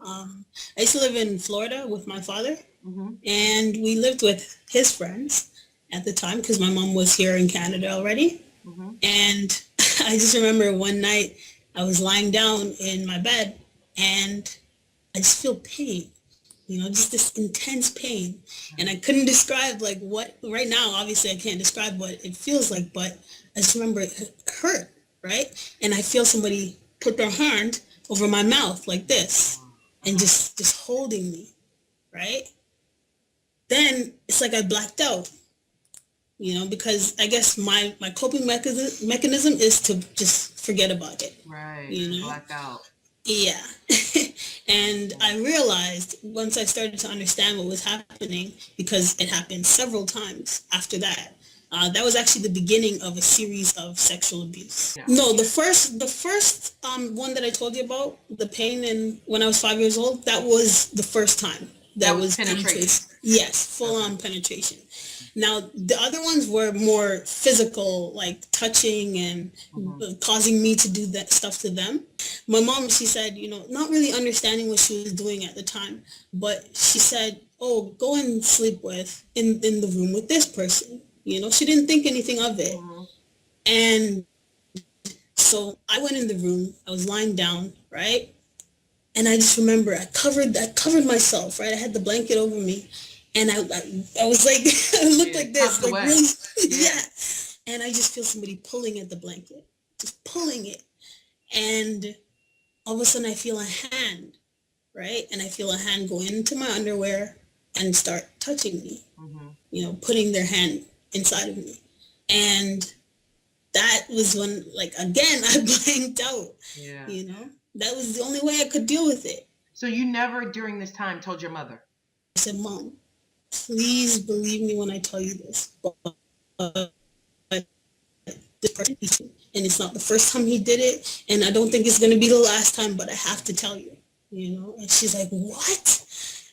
I used to live in Florida with my father, Mm-hmm. and we lived with his friends at the time because my mom was here in Canada already. Mm-hmm. And I just remember one night I was lying down in my bed and I just feel pain, just this intense pain. And I couldn't describe like what, right now, obviously I can't describe what it feels like, but I just remember it hurt, right? And I feel somebody put their hand over my mouth like this and Uh-huh. just holding me, right? Then it's like I blacked out, because I guess my coping mechanism is to just forget about it, Right. you To know? black out. Yeah. And Yeah. I realized once I started to understand what was happening, because it happened several times after that, that was actually the beginning of a series of sexual abuse. Yeah. No, the first one that I told you about, the pain and when I was 5 years old, that was the first time That that was was penetration. penetration. Yes, full Okay. on penetration. Now, the other ones were more physical, like touching and Mm-hmm. causing me to do that stuff to them. My mom, she said, not really understanding what she was doing at the time, but she said, oh, go and sleep in the room with this person. She didn't think anything of it. Mm-hmm. And so I went in the room, I was lying down, right? And I just remember I covered myself, right? I had the blanket over me, and I was like, I looked Yeah. like this, Tucked like away. really, Yeah. yeah. And I just feel somebody pulling at the blanket, just pulling it, and all of a sudden I feel a hand, right? And I feel a hand go into my underwear and start touching me, Mm-hmm. putting their hand inside of me, and that was when, like, again, I blanked out. Yeah. That was the only way I could deal with it. So you never during this time told your mother? I said, Mom, please believe me when I tell you this, but this person beats me. And it's not the first time he did it, and I don't think it's going to be the last time, but I have to tell you, And she's like, what?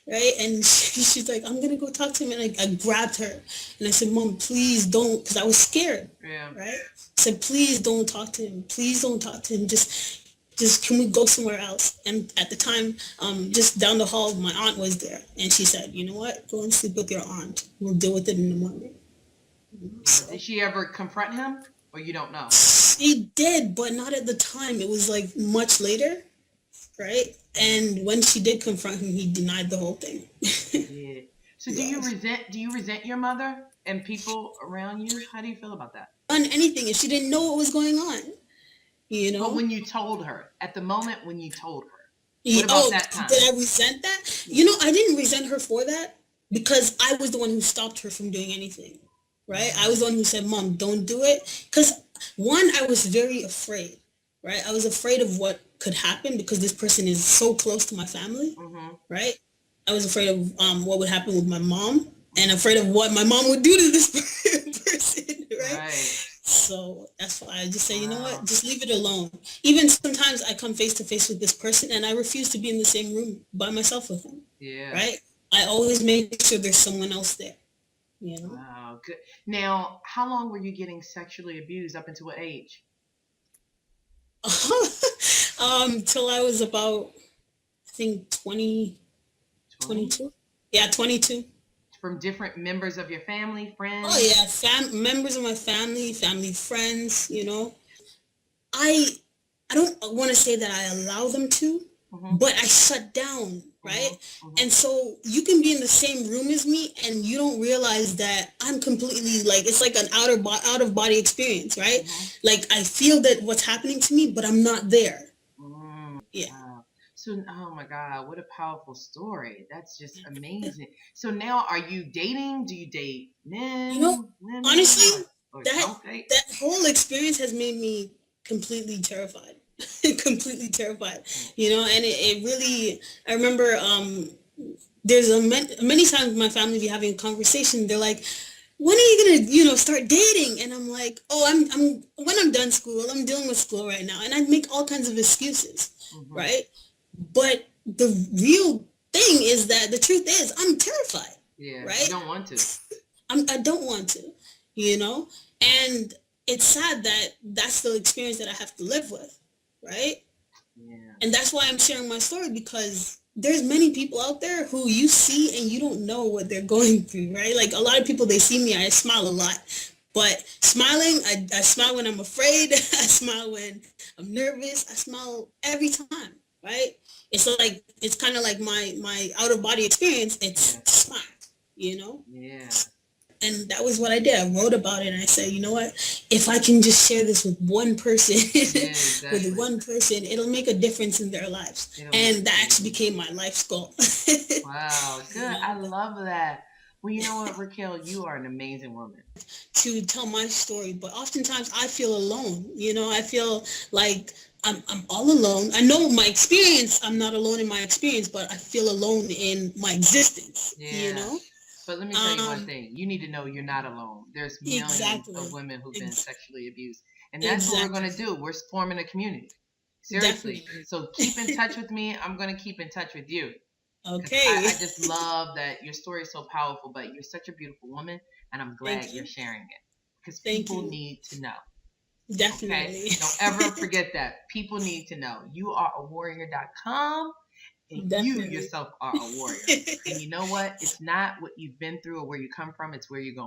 Right? And she's like, I'm going to go talk to him. And I grabbed her, and I said, Mom, please don't, because I was scared, Yeah. right? I said, please don't talk to him. Please don't talk to him. Just can we go somewhere else? And at the time, just down the hall, my aunt was there, and she said, you know what? Go and sleep with your aunt. We'll deal with it in the morning. Did So she ever confront him, or you don't know? she did, but not at the time. It was like much later, right? Mm-hmm. And when she did confront him, he denied the whole thing. He did. So do you Yes. resent? Do you resent your mother and people around you? How do you feel about that? Done anything if she didn't know what was going on, you But know? when you told her, at the moment when you told her, what about Oh, that time? did I resent that? Yeah. I didn't resent her for that because I was the one who stopped her from doing anything, right? I was Mm-hmm. the one who said, Mom, don't do it. Because one, I was very afraid, right? I was afraid of what could happen because this person is so close to my family, Mm-hmm. right? I was afraid of what would happen with my mom and Mm-hmm. afraid of what my mom would do to this person, right? Right. So that's why I just say, you know what, Wow. just leave it alone. Even sometimes I come face to face with this person and I refuse to be in the same room by myself with them, Yeah. right? I always make sure there's someone else there, you know? Wow. Good. Now, how long were you getting sexually abused? Up until what age? Till I was about, I think 20, 20? 22. Yeah, 22. From different members of your family, Oh friends? yeah, members of my family friends, I I don't want to say that I allow them to, Mm-hmm. but I shut down, right? Mm-hmm. Mm-hmm. And so you can be in the same room as me and you don't realize that I'm completely like, it's like an out of body experience, right? Mm-hmm. Like I feel that what's happening to me, but I'm not there. Mm, Yeah. wow. So, oh my God, what a powerful story. That's just amazing. So now are you dating? Do you date You know, men, women, honestly, or that don't date? that whole experience has made me completely terrified. Completely terrified. Mm, And it really, I remember there's many times my family be having a conversation. They're like, when are you gonna, start dating? And I'm like, oh, I'm when I'm done school, I'm dealing with school right now, and I make all kinds of excuses, mm-hmm. right? But the real thing is that the truth is I'm terrified, Yeah, you right? don't want to. I don't want to, and it's sad that that's the experience that I have to live with, right? Yeah. And that's why I'm sharing my story because there's many people out there who you see and you don't know what they're going through, right? Like a lot of people, they see me, I smile a lot, but smiling, I smile when I'm afraid. I smile when I'm nervous. I smile every time, right? It's like, it's kind of like my out of body experience. It's Yeah. smile, you know? Yeah. And that was what I did. I wrote about it and I said, you know what? If I can just share this with one person, Yeah, with exactly. one person, it'll make a difference in their lives. It'll make And that a actually difference. became my life's goal. Wow, You good. know, I love that. Well, you know what, Raquel, you are an amazing woman. to tell my story, but oftentimes I feel alone. You know, I feel like I'm all alone. I know my experience, I'm not alone in my experience, but I feel alone in my existence, you Yeah. know? But let me tell you one Um, thing. You need to know you're not alone. There's millions of exactly. women who've been Ex- sexually abused. And that's what we're going to exactly. do. We're forming a community. Seriously. Definitely. So keep in touch with me. I'm going to keep in touch with you. Because Okay. I just love that your story is so powerful, but you're such a beautiful woman. And I'm glad Thank you're you. sharing it. Because Thank people you. need to know. Okay? Definitely. Don't ever forget that. People need to know. You are a warrior.com and you Definitely. yourself are a warrior. And you know what? It's not what you've been through or where you come from, it's where you're going.